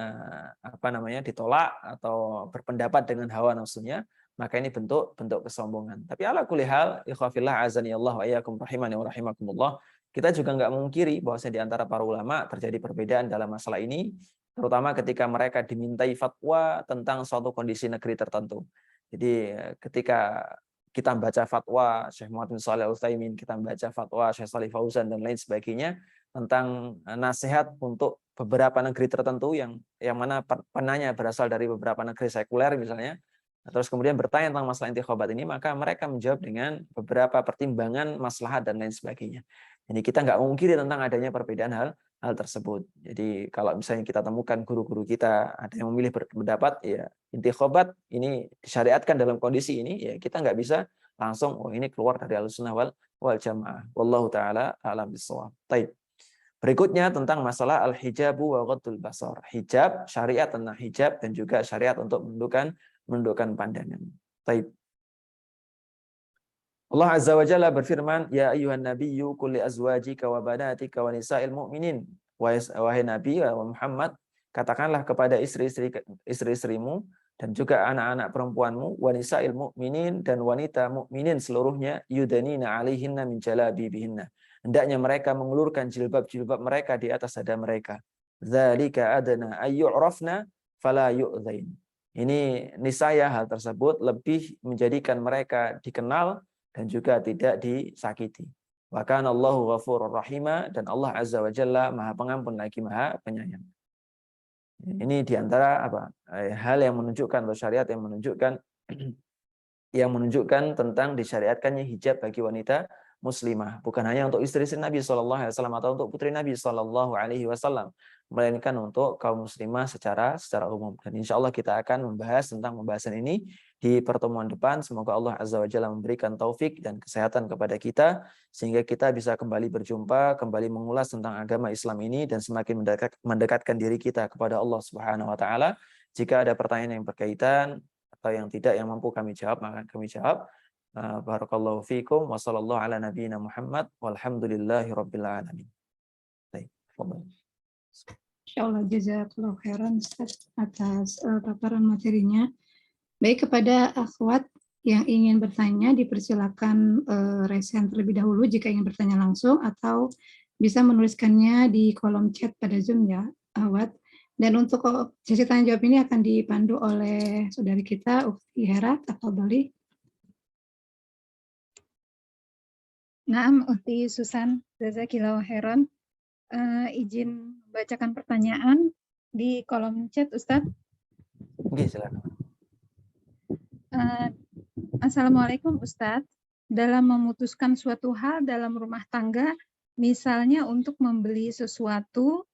S1: ditolak atau berpendapat dengan hawa nafsunya, maka ini bentuk kesombongan. Tapi ala kulli hal, ikhwafillah azani Allah wa iyyakum rahimani wa rahimakumullah, kita juga nggak mengungkiri bahwasanya di antara para ulama terjadi perbedaan dalam masalah ini, terutama ketika mereka dimintai fatwa tentang suatu kondisi negeri tertentu. Jadi ketika kita membaca fatwa Syekh Muhammad bin Shalih Al-Utsaimin, kita membaca fatwa Syekh Shalih Fauzan dan lain sebagainya tentang nasihat untuk beberapa negeri tertentu yang mana penanya berasal dari beberapa negeri sekuler misalnya, terus kemudian bertanya tentang masalah intikhabat ini, maka mereka menjawab dengan beberapa pertimbangan maslahat dan lain sebagainya. Jadi kita nggak mungkiri tentang adanya perbedaan hal tersebut. Jadi kalau misalnya kita temukan guru-guru kita ada yang memilih berpendapat ya intikhabat ini disyariatkan dalam kondisi ini, ya kita nggak bisa langsung oh ini keluar dari Ahlussunnah wal Jamaah. Wallahu taala a'lam bissawab. Baik. Berikutnya tentang masalah al-hijabu wa ghaddul basar. Hijab, syariat tentang hijab dan juga syariat untuk menundukkan pandangan. Baik. Allah Azza wa Jalla berfirman, "Ya ayyuhan nabiyyu qul li azwajika wa banatika wa nisa'il mu'minin." Wahai Nabi wa Muhammad, katakanlah kepada istri-istrimu dan juga anak-anak perempuanmu, wa nisa'il mu'minin dan wanita mukminin seluruhnya, yudanina 'alaihinna min jalabibihinna. Hendaknya mereka mengulurkan jilbab-jilbab mereka di atas dada mereka. Dzalika adna ayyu'rafna fala yu'dzain. Ini niscaya hal tersebut lebih menjadikan mereka dikenal dan juga tidak disakiti. Wa kana Allahu ghafurur rahima, dan Allah Azza wa Jalla Maha Pengampun lagi Maha Penyayang. Ini diantara hal yang menunjukkan atau syariat yang menunjukkan tentang disyariatkannya hijab bagi wanita muslimah, bukan hanya untuk istri-istri Nabi SAW atau untuk putri Nabi SAW, melainkan untuk kaum muslimah secara umum. Dan insya Allah kita akan membahas tentang pembahasan ini di pertemuan depan. Semoga Allah Azza wa Jalla memberikan taufik dan kesehatan kepada kita sehingga kita bisa kembali berjumpa, kembali mengulas tentang agama Islam ini dan semakin mendekatkan diri kita kepada Allah Subhanahu wa taala. Jika ada pertanyaan yang berkaitan atau yang tidak yang mampu kami jawab, maka kami jawab. Barakallahu fiikum wa sallallahu ala nabiyyina Muhammad walhamdulillahi rabbil alamin. Baik,
S2: Insyaallah jazakallahu khairan Ustaz atas paparan materinya. Baik, kepada akhwat yang ingin bertanya dipersilakan raise hand terlebih dahulu jika ingin bertanya langsung atau bisa menuliskannya di kolom chat pada Zoom ya, akhwat. Dan untuk sesi tanya jawab ini akan dipandu oleh saudari kita Ukhti Hera Tafadhali. Naam, Ukhti Susan, jazakillahu khairan. Izin bacakan pertanyaan di kolom chat, Ustaz.
S1: Oke, silakan.
S2: Assalamualaikum, Ustaz. Dalam memutuskan suatu hal dalam rumah tangga, misalnya untuk membeli sesuatu,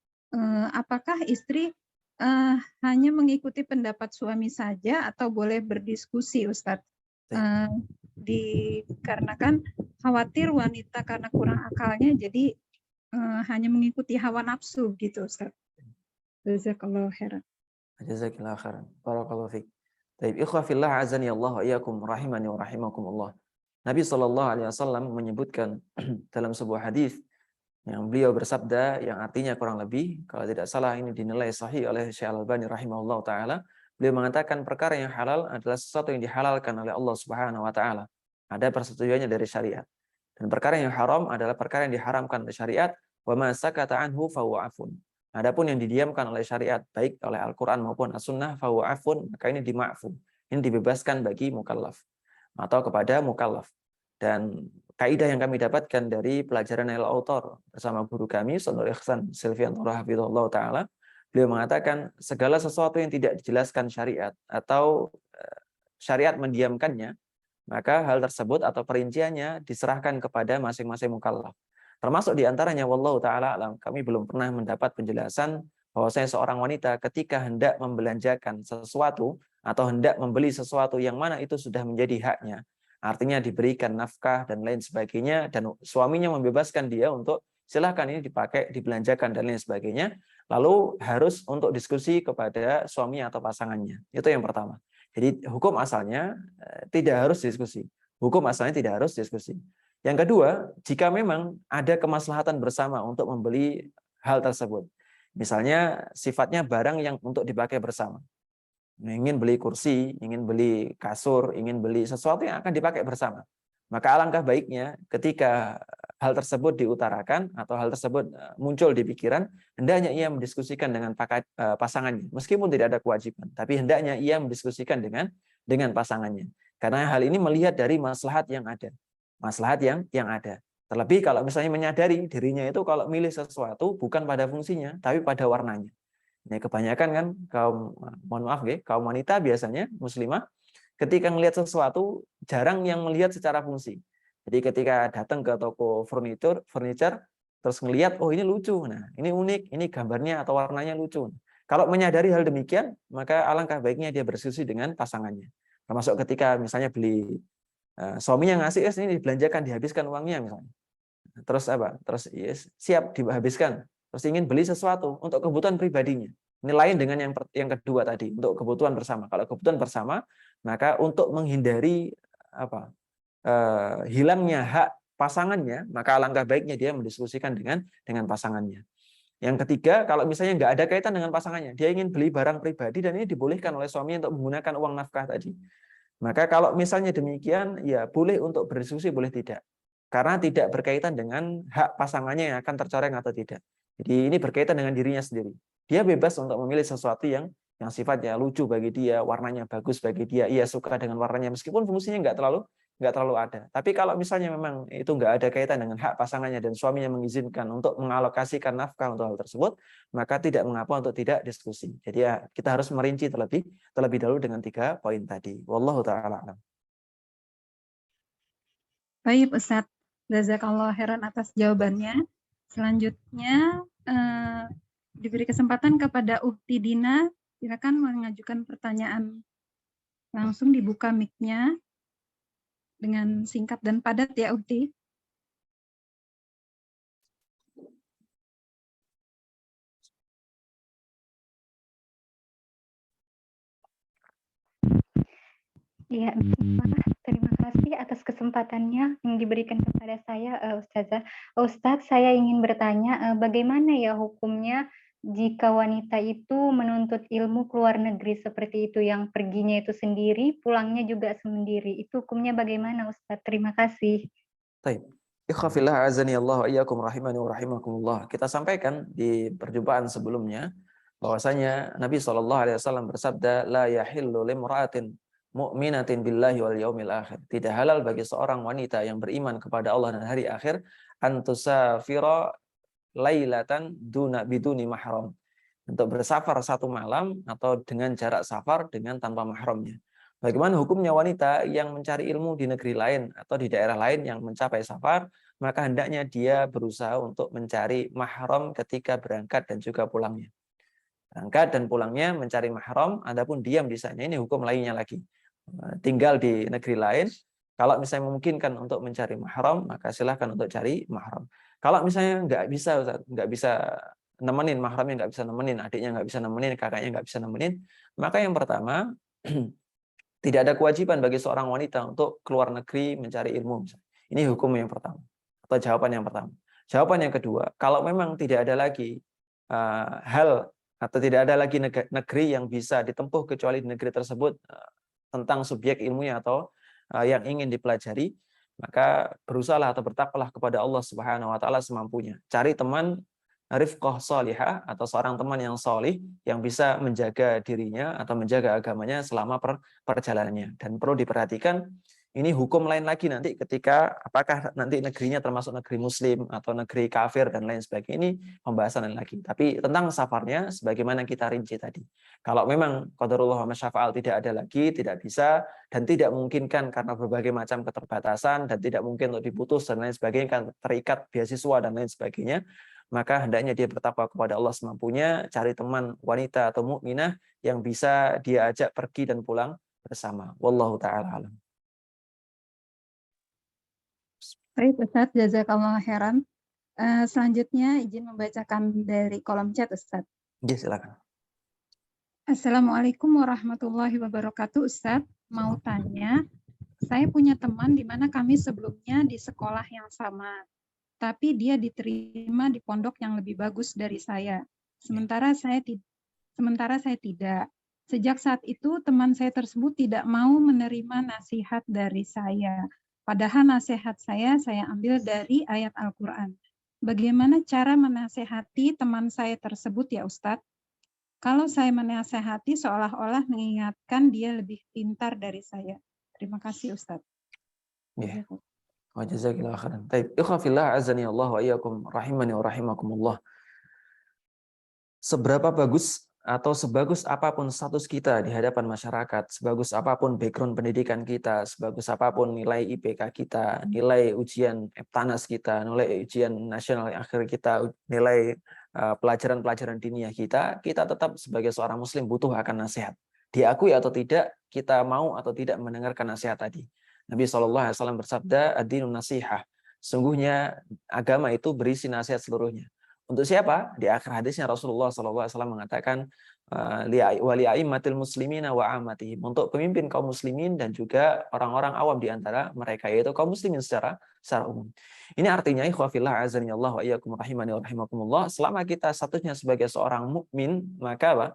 S2: apakah istri hanya mengikuti pendapat suami saja atau boleh berdiskusi, Ustaz? Dikarenakan khawatir wanita karena kurang akalnya jadi hanya mengikuti hawa nafsu gitu, Ustaz. Jazakallahu khairan.
S1: Jazakallahu khairan. Barakallahu fiik. Baik, ikhwah fillah azani Allah wa iyyakum rahimani wa rahimakumullah. Nabi SAW menyebutkan dalam sebuah hadis yang beliau bersabda yang artinya kurang lebih, kalau tidak salah ini dinilai sahih oleh Syekh Al-Albani rahimahullah taala. Beliau mengatakan perkara yang halal adalah sesuatu yang dihalalkan oleh Allah Subhanahu wa taala. Ada persetujuannya dari syariat. Dan perkara yang haram adalah perkara yang diharamkan oleh syariat, wa ma sakata anhu fa huwa afun. Adapun yang didiamkan oleh syariat baik oleh Al-Qur'an maupun As-Sunnah fa huwa afun, maka ini dima'fu. Ini dibebaskan bagi mukallaf atau kepada mukallaf. Dan kaidah yang kami dapatkan dari pelajaran Nail Autor bersama guru kami Saudara Ihsan Silviantoro hafizahullah taala, beliau mengatakan segala sesuatu yang tidak dijelaskan syariat atau syariat mendiamkannya, maka hal tersebut atau perinciannya diserahkan kepada masing-masing mukallaf. Termasuk diantaranya, wallahu ta'ala alam, kami belum pernah mendapat penjelasan bahwasanya seorang wanita ketika hendak membelanjakan sesuatu atau hendak membeli sesuatu yang mana itu sudah menjadi haknya, artinya diberikan nafkah dan lain sebagainya, dan suaminya membebaskan dia untuk silahkan ini dipakai, dibelanjakan dan lain sebagainya, lalu harus untuk diskusi kepada suami atau pasangannya. Itu yang pertama. Jadi hukum asalnya tidak harus diskusi. Hukum asalnya tidak harus diskusi. Yang kedua, jika memang ada kemaslahatan bersama untuk membeli hal tersebut, misalnya sifatnya barang yang untuk dipakai bersama, ingin beli kursi, ingin beli kasur, ingin beli sesuatu yang akan dipakai bersama, maka alangkah baiknya ketika hal tersebut diutarakan atau hal tersebut muncul di pikiran, hendaknya ia mendiskusikan dengan pasangannya, meskipun tidak ada kewajiban, tapi hendaknya ia mendiskusikan dengan pasangannya, karena hal ini melihat dari maslahat yang ada. Maslahat yang ada. Terlebih kalau misalnya menyadari dirinya itu kalau milih sesuatu bukan pada fungsinya, tapi pada warnanya. Ini kebanyakan kan kaum wanita biasanya muslimah ketika melihat sesuatu jarang yang melihat secara fungsi. Jadi ketika datang ke toko furniture terus melihat, oh ini lucu, nah ini unik, ini gambarnya atau warnanya lucu. Kalau menyadari hal demikian, maka alangkah baiknya dia berdiskusi dengan pasangannya. Termasuk ketika misalnya beli Suaminya ngasih, ini dibelanjakan, dihabiskan uangnya misalnya. Terus apa? Terus yes, siap dihabiskan. Terus ingin beli sesuatu untuk kebutuhan pribadinya. Ini lain dengan yang kedua tadi, untuk kebutuhan bersama. Kalau kebutuhan bersama, maka untuk menghindari apa? Hilangnya hak pasangannya, maka alangkah baiknya dia mendiskusikan dengan pasangannya. Yang ketiga, kalau misalnya nggak ada kaitan dengan pasangannya, dia ingin beli barang pribadi dan ini dibolehkan oleh suami untuk menggunakan uang nafkah tadi. Maka kalau misalnya demikian, ya boleh untuk berdiskusi, boleh tidak. Karena tidak berkaitan dengan hak pasangannya yang akan tercoreng atau tidak. Jadi ini berkaitan dengan dirinya sendiri. Dia bebas untuk memilih sesuatu yang sifatnya lucu bagi dia, warnanya bagus bagi dia, ia suka dengan warnanya meskipun fungsinya nggak terlalu ada. Tapi kalau misalnya memang itu nggak ada kaitan dengan hak pasangannya dan suaminya mengizinkan untuk mengalokasikan nafkah untuk hal tersebut, maka tidak mengapa untuk tidak diskusi. Jadi ya kita harus merinci terlebih dahulu dengan 3 poin tadi. Wallahu taala alam.
S2: Baik, Ustadz. Jazakallah khairan atas jawabannya. Selanjutnya diberi kesempatan kepada Ukti Dina. Silakan mengajukan pertanyaan. Langsung dibuka mic-nya dengan singkat dan padat ya, Ukti.
S3: Iya, terima kasih atas kesempatannya yang diberikan kepada saya, Ustazah. Ustadz, saya ingin bertanya, bagaimana ya hukumnya jika wanita itu menuntut ilmu ke luar negeri seperti itu, yang perginya itu sendiri, pulangnya juga sendiri. Itu hukumnya bagaimana, Ustadz? Terima kasih.
S1: Baik. Ikhwafillah azani Allah wa iyyakum rahimani wa rahimakumullah. Kita sampaikan di perjumpaan sebelumnya bahwasanya Nabi SAW bersabda, la yahillu limra'atin mu'minatin billahi wal yaumil akhir. Tidak halal bagi seorang wanita yang beriman kepada Allah dan hari akhir antusafira lailatan biduni mahram. Untuk bersafar satu malam atau dengan jarak safar dengan tanpa mahramnya. Bagaimana hukumnya wanita yang mencari ilmu di negeri lain atau di daerah lain yang mencapai safar, maka hendaknya dia berusaha untuk mencari mahram ketika berangkat dan juga pulangnya. Berangkat dan pulangnya mencari mahram, adapun diam di sana ini hukum lainnya lagi. Tinggal di negeri lain, kalau misalnya memungkinkan untuk mencari mahram, maka silahkan untuk cari mahram. Kalau misalnya nggak bisa nemenin, mahramnya nggak bisa nemenin, adiknya nggak bisa nemenin, kakaknya nggak bisa nemenin, maka yang pertama tidak ada kewajiban bagi seorang wanita untuk keluar negeri mencari ilmu. Ini hukum yang pertama atau jawaban yang pertama. Jawaban yang kedua, kalau memang tidak ada lagi hal atau tidak ada lagi negeri yang bisa ditempuh kecuali di negeri tersebut tentang subjek ilmunya atau yang ingin dipelajari, maka berusahalah atau bertakwalah kepada Allah Subhanahu wa taala semampunya. Cari teman rifqah salihah atau seorang teman yang solih yang bisa menjaga dirinya atau menjaga agamanya selama perjalanannya. Dan perlu diperhatikan, ini hukum lain lagi nanti ketika apakah nanti negerinya termasuk negeri muslim atau negeri kafir dan lain sebagainya, ini pembahasan lain lagi. Tapi tentang safarnya sebagaimana kita rinci tadi. Kalau memang qadarullah wa masyafa'al tidak ada lagi, tidak bisa dan tidak memungkinkan karena berbagai macam keterbatasan dan tidak mungkin untuk diputus dan lain sebagainya, kan terikat beasiswa dan lain sebagainya, maka hendaknya dia bertakwa kepada Allah semampunya, cari teman wanita atau mukminah yang bisa dia ajak pergi dan pulang bersama. Wallahu taala alam.
S2: Baik, Ustadz. Jazakallah khairan. Selanjutnya izin membacakan dari kolom chat, Ustadz.
S1: Ya, silakan.
S2: Assalamualaikum warahmatullahi wabarakatuh, Ustadz. Mau tanya, saya punya teman di mana kami sebelumnya di sekolah yang sama, tapi dia diterima di pondok yang lebih bagus dari saya. Sementara saya tidak. Sejak saat itu, teman saya tersebut tidak mau menerima nasihat dari saya. Padahal nasihat saya ambil dari ayat Al-Quran. Bagaimana cara menasehati teman saya tersebut ya Ustadz? Kalau saya menasehati seolah-olah mengingatkan dia lebih pintar dari saya. Terima kasih Ustadz.
S1: Ya. Wa jazakallahu khairan. Baik, ikhwafillah azani Allah wa iyyakum rahimani wa rahimakumullah. Seberapa bagus atau sebagus apapun status kita di hadapan masyarakat, sebagus apapun background pendidikan kita, sebagus apapun nilai IPK kita, nilai ujian EBTANAS kita, nilai ujian nasional akhir kita, nilai pelajaran-pelajaran diniyah kita tetap sebagai seorang muslim butuh akan nasihat. Diakui atau tidak, kita mau atau tidak mendengarkan nasihat tadi. Nabi SAW bersabda, ad-dinun nasihah. Sungguhnya agama itu berisi nasihat seluruhnya. Untuk siapa? Di akhir hadisnya Rasulullah SAW mengatakan, wali a'immatil muslimina wa amatihim, untuk pemimpin kaum muslimin dan juga orang-orang awam di antara mereka, yaitu kaum muslimin secara umum. Ini artinya ikhwafillah azani Allah wa iyyakum rahimani wa rahimakumullah, selama kita statusnya sebagai seorang mukmin, maka apa?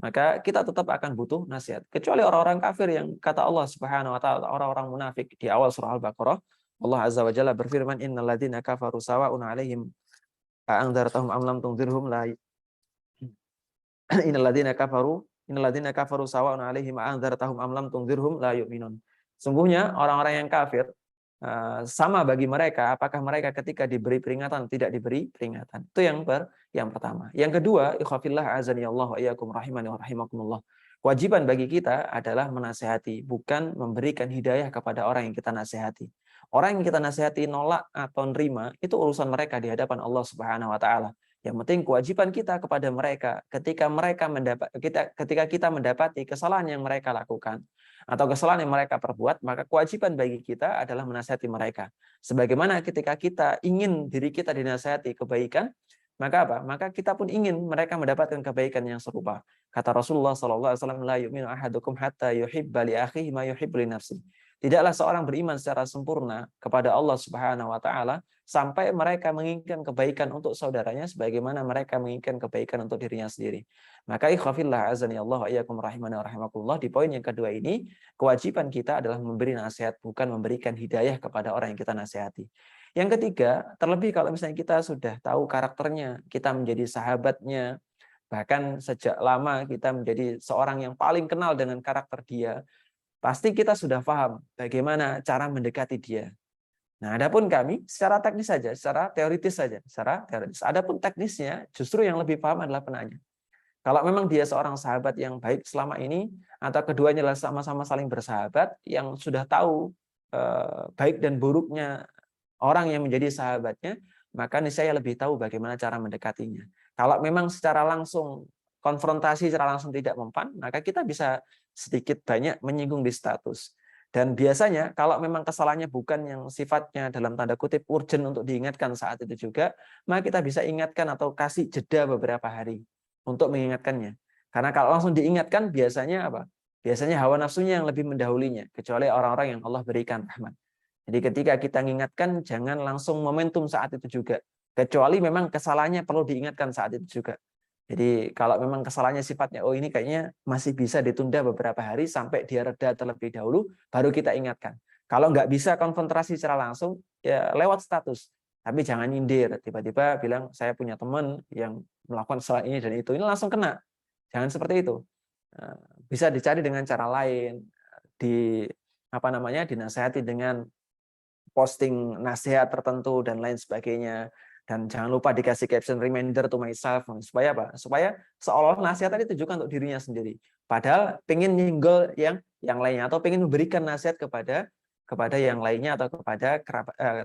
S1: Maka kita tetap akan butuh nasihat. Kecuali orang-orang kafir yang kata Allah Subhanahu wa taala, orang-orang munafik di awal surah Al-Baqarah, Allah Azza wa Jalla berfirman, innal ladzina kafaru sawa'un 'alaihim a'andzartahum am lam tunzirhum la innal ladzina kafaru sawa'un 'alaihim a'andzartahum am lam tunzirhum la yu'minun. Sungguhnya orang-orang yang kafir sama bagi mereka apakah mereka ketika diberi peringatan tidak diberi peringatan. Itu yang pertama. Yang kedua, ikhwafillah azani Allah wa iyyakum rahimani wa rahimakumullah. Kewajiban bagi kita adalah menasihati, bukan memberikan hidayah kepada orang yang kita nasihati. Orang yang kita nasihati nolak atau nerima, itu urusan mereka di hadapan Allah Subhanahu wa taala. Yang penting kewajiban kita kepada mereka ketika kita mendapati kesalahan yang mereka lakukan atau kesalahan yang mereka perbuat, maka kewajiban bagi kita adalah menasihati mereka. Sebagaimana ketika kita ingin diri kita dinasihati kebaikan, maka apa? Maka kita pun ingin mereka mendapatkan kebaikan yang serupa. Kata Rasulullah SAW, la yu'minu ahadukum hatta yuhibba li akhihi ma yuhibbu li nafsihi. Tidaklah seorang beriman secara sempurna kepada Allah Subhanahu wa taala sampai mereka menginginkan kebaikan untuk saudaranya sebagaimana mereka menginginkan kebaikan untuk dirinya sendiri. Maka ikhwafillah azani Allah wa iyyakum rahimani wa rahimakumullah, di poin yang kedua ini kewajiban kita adalah memberi nasihat, bukan memberikan hidayah kepada orang yang kita nasihati. Yang ketiga, terlebih kalau misalnya kita sudah tahu karakternya, kita menjadi sahabatnya, bahkan sejak lama kita menjadi seorang yang paling kenal dengan karakter dia, pasti kita sudah paham bagaimana cara mendekati dia. Nah, adapun kami secara teknis saja, secara teoritis saja, secara teoritis. Adapun teknisnya justru yang lebih paham adalah penanya. Kalau memang dia seorang sahabat yang baik selama ini, atau keduanya adalah sama-sama saling bersahabat, yang sudah tahu baik dan buruknya orang yang menjadi sahabatnya, maka niscaya lebih tahu bagaimana cara mendekatinya. Kalau memang secara langsung konfrontasi secara langsung tidak mempan, maka kita bisa sedikit banyak menyinggung di status. Dan biasanya kalau memang kesalahannya bukan yang sifatnya dalam tanda kutip urgent untuk diingatkan saat itu juga, maka kita bisa ingatkan atau kasih jeda beberapa hari untuk mengingatkannya. Karena kalau langsung diingatkan biasanya apa? Biasanya hawa nafsunya yang lebih mendahulinya, kecuali orang-orang yang Allah berikan rahmat. Jadi ketika kita mengingatkan, jangan langsung momentum saat itu juga. Kecuali memang kesalahannya perlu diingatkan saat itu juga. Jadi kalau memang kesalahannya sifatnya, oh ini kayaknya masih bisa ditunda beberapa hari sampai dia reda terlebih dahulu, baru kita ingatkan. Kalau nggak bisa konfrontasi secara langsung, ya lewat status. Tapi jangan nyindir, tiba-tiba bilang saya punya teman yang melakukan kesalahan ini dan itu. Ini langsung kena. Jangan seperti itu. Bisa dicari dengan cara lain, dinasihati dengan posting nasihat tertentu dan lain sebagainya. Dan jangan lupa dikasih caption reminder to myself, supaya apa? Supaya seolah-olah nasihat tadi ditujukan untuk dirinya sendiri. Padahal pengen nyinggol yang lainnya atau pengen memberikan nasihat kepada yang lainnya atau kepada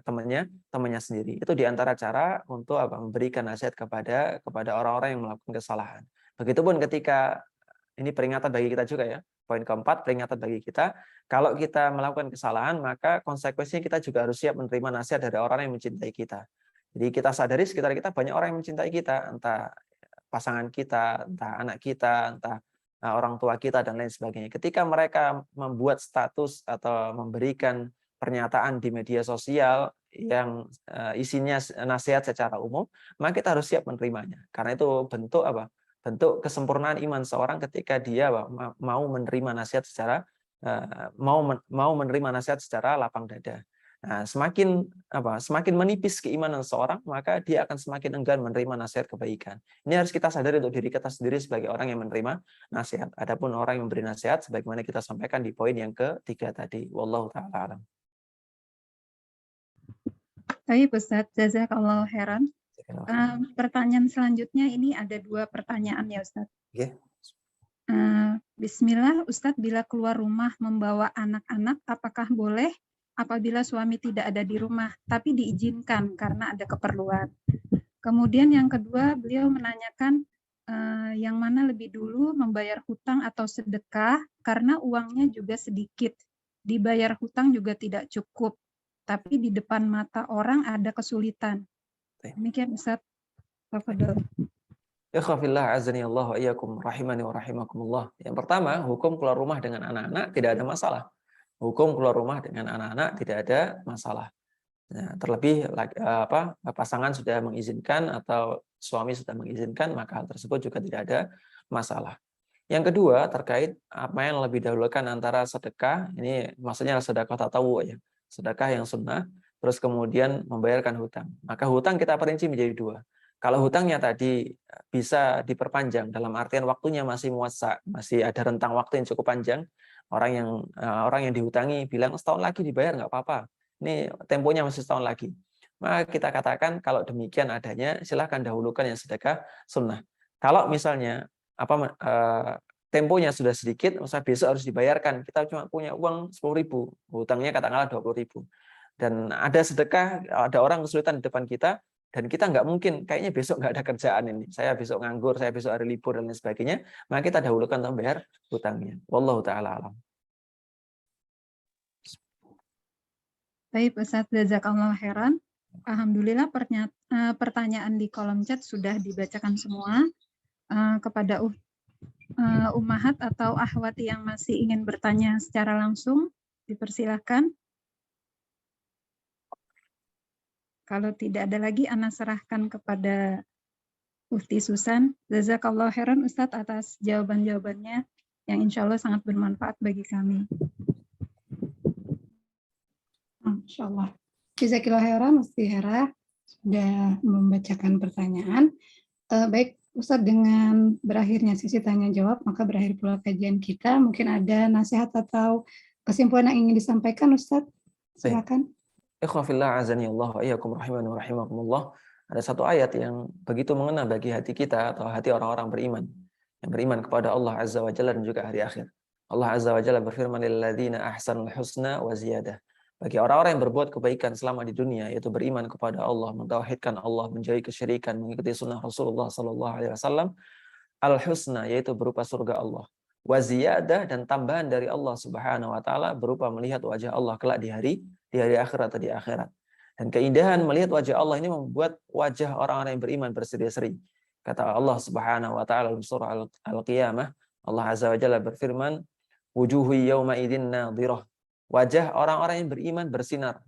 S1: temannya sendiri. Itu diantara cara untuk apa? Memberikan nasihat kepada orang-orang yang melakukan kesalahan. Begitupun ketika ini peringatan bagi kita juga ya. Poin keempat, peringatan bagi kita. Kalau kita melakukan kesalahan, maka konsekuensinya kita juga harus siap menerima nasihat dari orang yang mencintai kita. Jadi kita sadari sekitar kita banyak orang yang mencintai kita, entah pasangan kita, entah anak kita, entah orang tua kita, dan lain sebagainya. Ketika mereka membuat status atau memberikan pernyataan di media sosial yang isinya nasihat secara umum, maka kita harus siap menerimanya. Karena itu bentuk apa? Bentuk kesempurnaan iman seorang ketika dia mau menerima nasihat secara mau menerima nasihat secara lapang dada. Nah, semakin menipis keimanan seorang, maka dia akan semakin enggan menerima nasihat kebaikan. Ini harus kita sadari untuk diri kita sendiri sebagai orang yang menerima nasihat. Adapun orang yang memberi nasihat, sebagaimana kita sampaikan di poin yang ketiga tadi. Wallahu ta'ala a'lam.
S2: Baik, Ustaz, jazakallahu khairan. Pertanyaan selanjutnya ini ada 2 pertanyaan ya, Ustaz.
S1: Okay.
S2: Bismillah, Ustaz, bila keluar rumah membawa anak-anak, apakah boleh apabila suami tidak ada di rumah, tapi diizinkan karena ada keperluan? Kemudian yang kedua, beliau menanyakan yang mana lebih dulu membayar hutang atau sedekah karena uangnya juga sedikit. dibayar hutang juga tidak cukup, tapi di depan mata orang ada kesulitan. Demikian Ustaz. Tafadhol.
S1: Ikhwafillah azani Allah wa iyyakum rahimani wa rahimakumullah. Yang pertama, hukum keluar rumah dengan anak-anak tidak ada masalah. Hukum keluar rumah dengan anak-anak tidak ada masalah. Nah, terlebih pasangan sudah mengizinkan atau suami sudah mengizinkan, maka hal tersebut juga tidak ada masalah. Yang kedua, terkait apa yang lebih dahulukan antara sedekah, ini maksudnya sedekah tatawwu ya, sedekah yang sunnah, terus kemudian membayarkan hutang. Maka hutang kita perinci menjadi dua. Kalau hutangnya tadi bisa diperpanjang, dalam artian waktunya masih muasa, masih ada rentang waktu yang cukup panjang, orang yang dihutangi bilang setahun lagi dibayar nggak apa-apa, ini temponya masih setahun lagi. Maka kita katakan kalau demikian adanya, silahkan dahulukan yang sedekah sunnah. Kalau misalnya temponya sudah sedikit, misalnya besok harus dibayarkan, kita cuma punya uang 10.000, hutangnya katakanlah 20.000. Dan ada sedekah, ada orang kesulitan di depan kita, dan kita nggak mungkin, kayaknya besok nggak ada kerjaan ini, saya besok nganggur, saya besok hari libur, dan lain sebagainya, maka kita dahulukan untuk bayar hutangnya. Wallahu ta'ala alam.
S2: Baik Ustaz, jazakallahu khairan. Alhamdulillah pertanyaan di kolom chat sudah dibacakan semua. Kepada ummahat atau akhwat yang masih ingin bertanya secara langsung, dipersilahkan. Kalau tidak ada lagi, Ana serahkan kepada Mufti Susan. Jazakallahu khairan Ustadz atas jawaban-jawabannya yang insya Allah sangat bermanfaat bagi kami. Insya Allah. Jazakallahu khairan Mufti Hera sudah membacakan pertanyaan. Baik Ustadz, dengan berakhirnya sesi tanya jawab, maka berakhir pula kajian kita. Mungkin ada nasihat atau kesimpulan yang ingin disampaikan Ustadz? Silakan.
S1: Ikhwafillah azani Allah wa iyyakum rahimani wa rahimakumullah. Ada satu ayat yang begitu mengena bagi hati kita atau hati orang-orang beriman, yang beriman kepada Allah Azza wa Jalla dan juga hari akhir. Allah Azza wa Jalla berfirman, lilladzina ahsanul husna wa ziyadah. Bagi orang-orang yang berbuat kebaikan selama di dunia, yaitu beriman kepada Allah, mentauhidkan Allah, menjauhi kesyirikan, mengikuti sunnah Rasulullah sallallahu alaihi wasallam, al-husna yaitu berupa surga Allah, wa ziyadah dan tambahan dari Allah Subhanahu wa taala berupa melihat wajah Allah kelak di hari akhirat atau di akhirat. Dan keindahan melihat wajah Allah ini membuat wajah orang-orang yang beriman berseri-seri. Kata Allah Subhanahu wa taala dalam surah Al-Qiyamah, Allah Azza wa Jalla berfirman, wujuhu yawma idzin nadhirah. Wajah orang-orang yang beriman bersinar,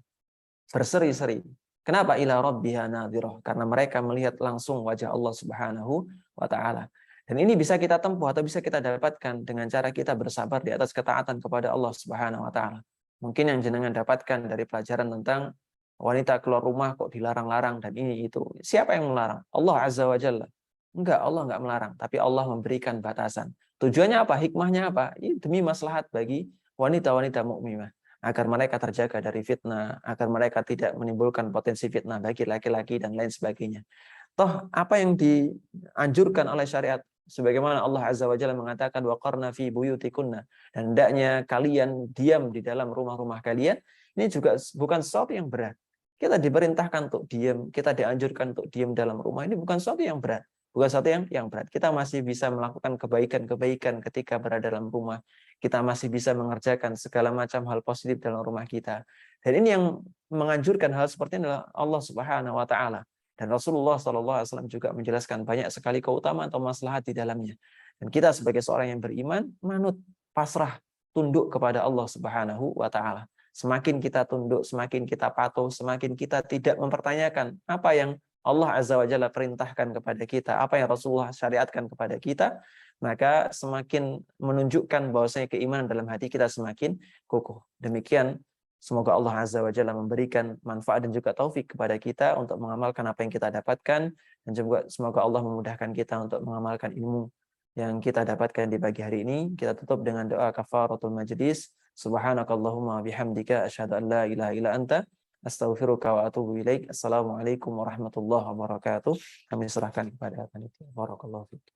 S1: berseri-seri. Kenapa? Ila rabbiha nadhirah. Karena mereka melihat langsung wajah Allah Subhanahu wa taala. Dan ini bisa kita tempuh atau bisa kita dapatkan dengan cara kita bersabar di atas ketaatan kepada Allah Subhanahu wa taala. Mungkin yang jenengan dapatkan dari pelajaran tentang wanita keluar rumah kok dilarang-larang dan ini itu. Siapa yang melarang? Allah Azza wa Jalla. Enggak, Allah enggak melarang, tapi Allah memberikan batasan. Tujuannya apa? Hikmahnya apa? Ini demi maslahat bagi wanita-wanita mukminah, agar mereka terjaga dari fitnah, agar mereka tidak menimbulkan potensi fitnah bagi laki-laki dan lain sebagainya. Toh apa yang dianjurkan oleh syariat, sebagaimana Allah Azza wa Jalla mengatakan waqarna fi buyutikunna, dan hendaknya kalian diam di dalam rumah-rumah kalian, ini juga bukan sesuatu yang berat. Kita diperintahkan untuk diam, kita dianjurkan untuk diam dalam rumah, ini bukan sesuatu yang berat. Bukan sesuatu yang berat. Kita masih bisa melakukan kebaikan-kebaikan ketika berada dalam rumah. Kita masih bisa mengerjakan segala macam hal positif dalam rumah kita. Dan ini yang menganjurkan hal seperti ini adalah Allah Subhanahu wa taala. Dan Rasulullah SAW juga menjelaskan banyak sekali keutamaan atau maslahat di dalamnya. Dan kita sebagai seorang yang beriman, manut, pasrah, tunduk kepada Allah Subhanahu wa taala. Semakin kita tunduk, semakin kita patuh, semakin kita tidak mempertanyakan apa yang Allah Azza wa Jalla perintahkan kepada kita, apa yang Rasulullah syariatkan kepada kita, maka semakin menunjukkan bahwasanya keimanan dalam hati kita semakin kokoh. Demikian, semoga Allah Azza wa Jalla memberikan manfaat dan juga taufik kepada kita untuk mengamalkan apa yang kita dapatkan, dan juga semoga Allah memudahkan kita untuk mengamalkan ilmu yang kita dapatkan di pagi hari ini. Kita tutup dengan doa kafaratul majlis. Subhanakallahumma bihamdika asyhadu an la ilaha illa anta astaghfiruka wa atubu ilaik. Assalamualaikum warahmatullahi wabarakatuh. Kami serahkan kepada panitia. Barakallahu fiik.